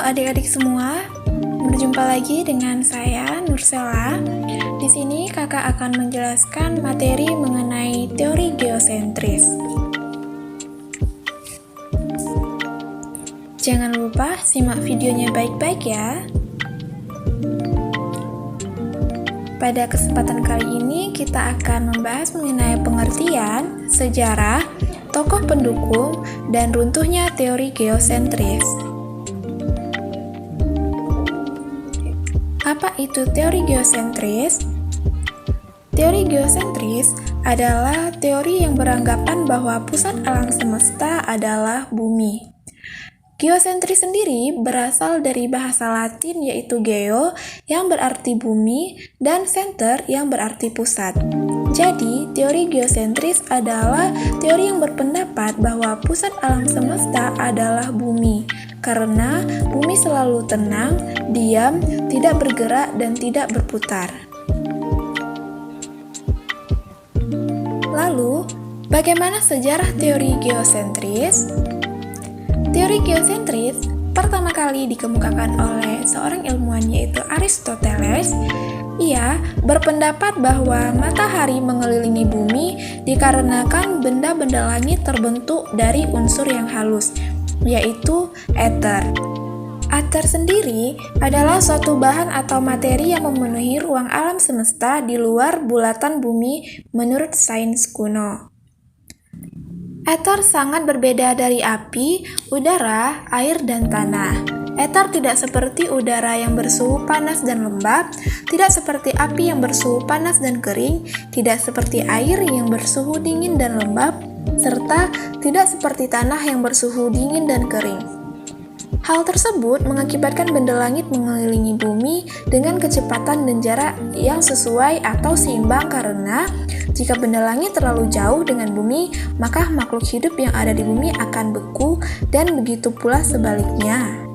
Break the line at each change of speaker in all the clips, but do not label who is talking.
adik-adik semua, berjumpa lagi dengan saya Nursela. Di sini kakak akan menjelaskan materi mengenai teori geosentris. Jangan lupa simak videonya baik-baik ya. Pada kesempatan kali ini kita akan membahas mengenai pengertian, sejarah, tokoh pendukung, dan runtuhnya teori geosentris. Apa itu teori geosentris? Teori geosentris adalah teori yang beranggapan bahwa pusat alam semesta adalah bumi. Geosentris sendiri berasal dari bahasa Latin yaitu geo yang berarti bumi dan center yang berarti pusat. Jadi, teori geosentris adalah teori yang berpendapat bahwa pusat alam semesta adalah bumi karena bumi selalu tenang, diam, tidak bergerak dan tidak berputar. Lalu, bagaimana sejarah teori geosentris? Teori geosentris pertama kali dikemukakan oleh seorang ilmuwan yaitu Aristoteles. Ia berpendapat bahwa matahari mengelilingi bumi dikarenakan benda-benda langit terbentuk dari unsur yang halus, yaitu ether. Ether sendiri adalah suatu bahan atau materi yang memenuhi ruang alam semesta di luar bulatan bumi menurut sains kuno. Ether sangat berbeda dari api, udara, air, dan tanah. Ether tidak seperti udara yang bersuhu panas dan lembab, tidak seperti api yang bersuhu panas dan kering, tidak seperti air yang bersuhu dingin dan lembab, serta tidak seperti tanah yang bersuhu dingin dan kering. Hal tersebut mengakibatkan benda langit mengelilingi bumi dengan kecepatan dan jarak yang sesuai atau seimbang karena jika benda langit terlalu jauh dengan bumi, maka makhluk hidup yang ada di bumi akan beku dan begitu pula sebaliknya.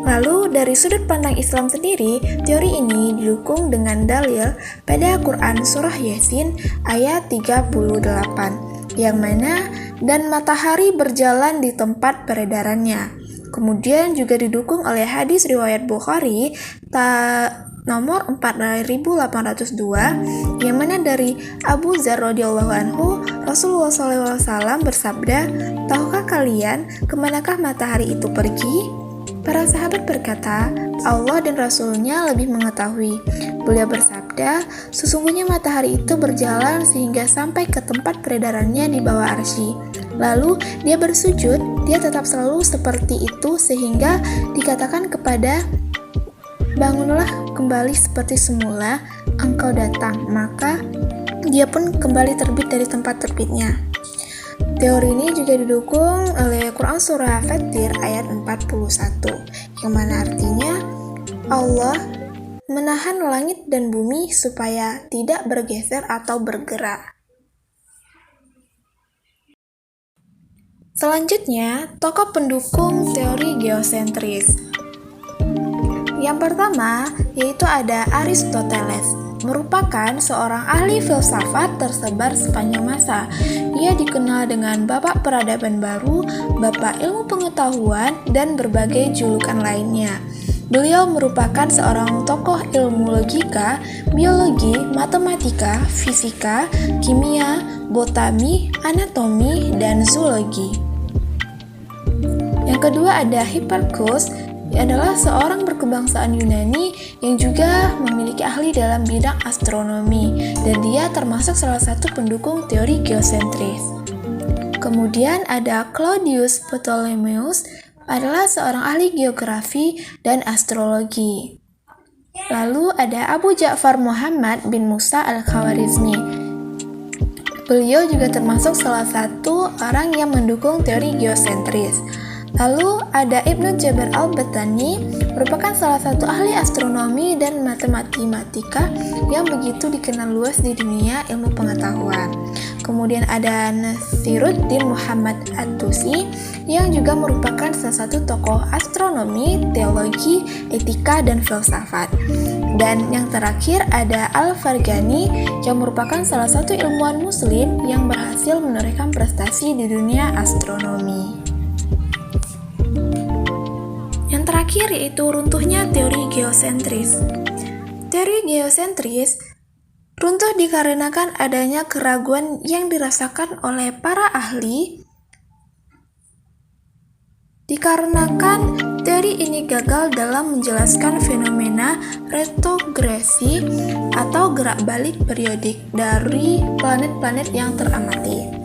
Lalu dari sudut pandang Islam sendiri, teori ini didukung dengan dalil pada Quran Surah Yasin ayat 38, yang mana dan matahari berjalan di tempat peredarannya. Kemudian juga didukung oleh hadis riwayat Bukhari nomor 4802 yang mana dari Abu Dzar radhiyallahu anhu, Rasulullah SAW bersabda, "Tahukah kalian kemanakah matahari itu pergi?" Para sahabat berkata, "Allah dan Rasulnya lebih mengetahui." Beliau bersabda, "Sesungguhnya matahari itu berjalan sehingga sampai ke tempat peredarannya di bawah arsy. Lalu dia bersujud, dia tetap selalu seperti itu sehingga dikatakan kepada, 'Bangunlah kembali seperti semula, engkau datang.' Maka dia pun kembali terbit dari tempat terbitnya." Teori ini juga didukung oleh Quran Surah Fatir ayat 41, yang mana artinya Allah menahan langit dan bumi supaya tidak bergeser atau bergerak. Selanjutnya, tokoh pendukung teori geosentris. Yang pertama, yaitu ada Aristoteles, merupakan seorang ahli filsafat tersebar sepanjang masa. Ia dikenal dengan Bapak Peradaban Baru, Bapak Ilmu Pengetahuan, dan berbagai julukan lainnya. Beliau merupakan seorang tokoh ilmu logika, biologi, matematika, fisika, kimia, botani, anatomi, dan zoologi. Yang kedua ada Hipparchus, adalah seorang berkebangsaan Yunani yang juga memiliki ahli dalam bidang astronomi dan dia termasuk salah satu pendukung teori geosentris. Kemudian ada Claudius Ptolemeus, adalah seorang ahli geografi dan astrologi. Lalu ada Abu Ja'far Muhammad bin Musa al-Khawarizmi. Beliau juga termasuk salah satu orang yang mendukung teori geosentris. Lalu ada Ibnu Jabar al-Battani, merupakan salah satu ahli astronomi dan matematika yang begitu dikenal luas di dunia ilmu pengetahuan. Kemudian ada Nasiruddin Muhammad At-Tusi yang juga merupakan salah satu tokoh astronomi, teologi, etika, dan filsafat. Dan yang terakhir ada Al-Farghani yang merupakan salah satu ilmuwan muslim yang berhasil menorehkan prestasi di dunia astronomi. terakhir yaitu runtuhnya teori geosentris. Teori geosentris runtuh dikarenakan adanya keraguan yang dirasakan oleh para ahli dikarenakan teori ini gagal dalam menjelaskan fenomena retrogresi atau gerak balik periodik dari planet-planet yang teramati.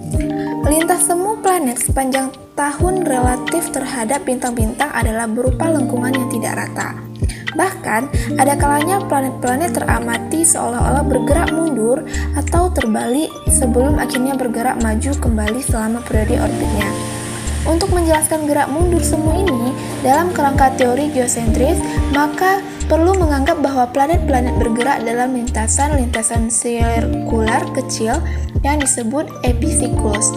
Lintas semu planet sepanjang tahun relatif terhadap bintang-bintang adalah berupa lengkungan yang tidak rata. Bahkan, ada kalanya planet-planet teramati seolah-olah bergerak mundur atau terbalik sebelum akhirnya bergerak maju kembali selama periode orbitnya. Untuk menjelaskan gerak mundur semu ini dalam kerangka teori geosentris, maka perlu menganggap bahwa planet-planet bergerak dalam lintasan-lintasan sirkular kecil yang disebut episiklus.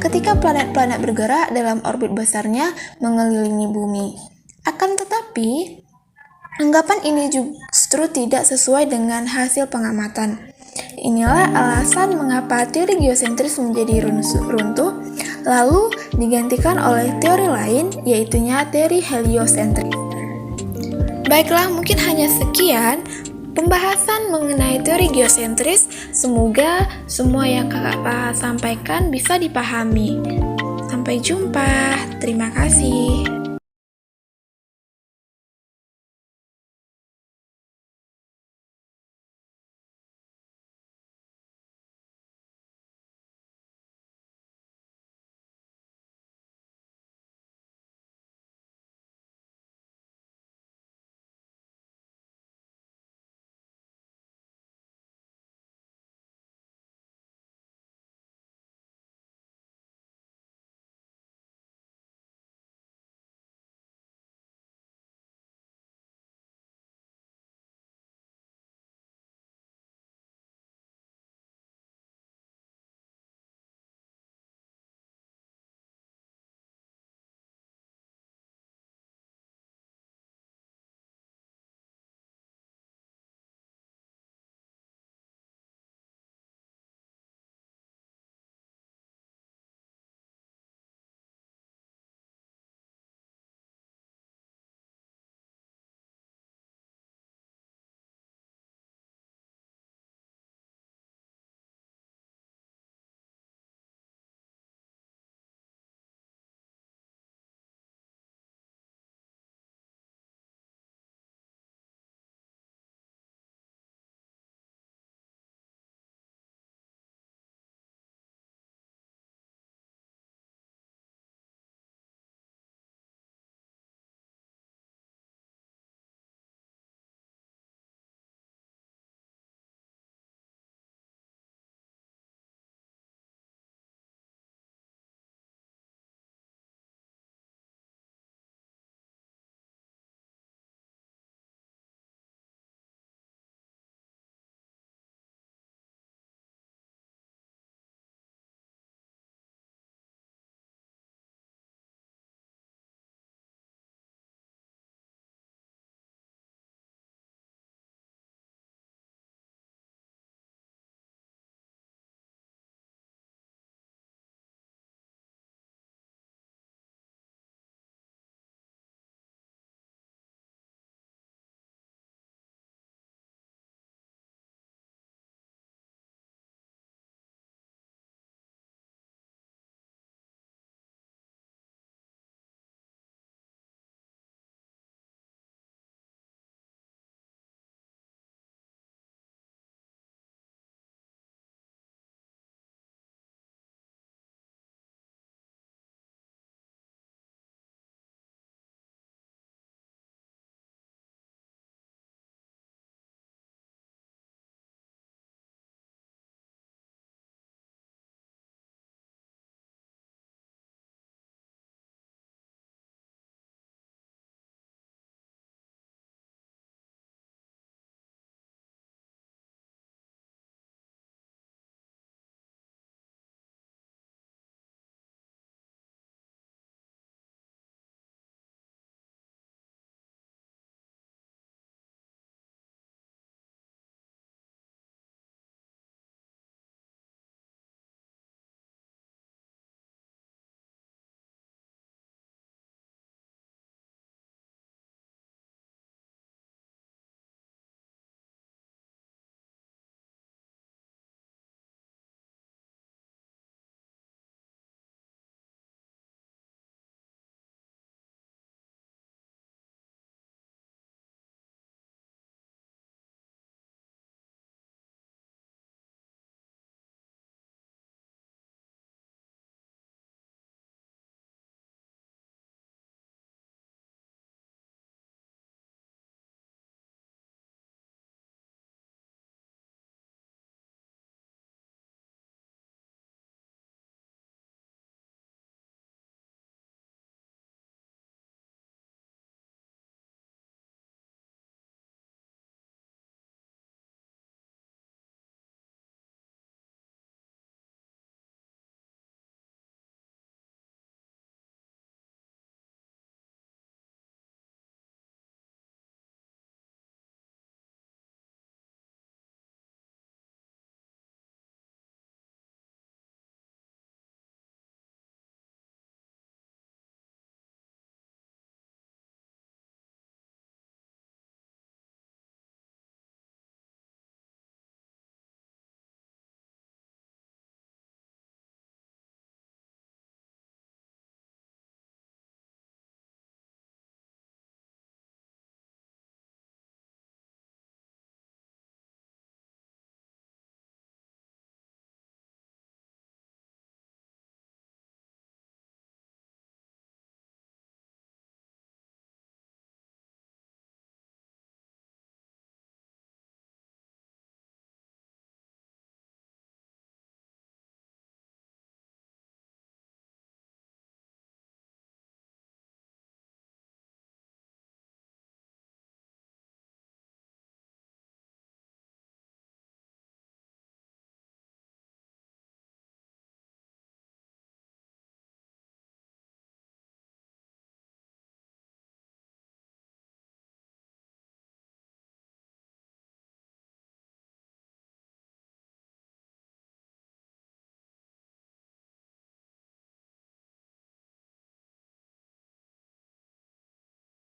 Ketika planet-planet bergerak dalam orbit besarnya mengelilingi bumi. Akan tetapi, anggapan ini justru tidak sesuai dengan hasil pengamatan. Inilah alasan mengapa teori geosentris menjadi runtuh, lalu digantikan oleh teori lain, yaitunya teori heliosentris. Baiklah, mungkin hanya sekian pembahasan mengenai teori geosentris. Semoga semua yang kakak sampaikan bisa dipahami. Sampai jumpa, terima kasih.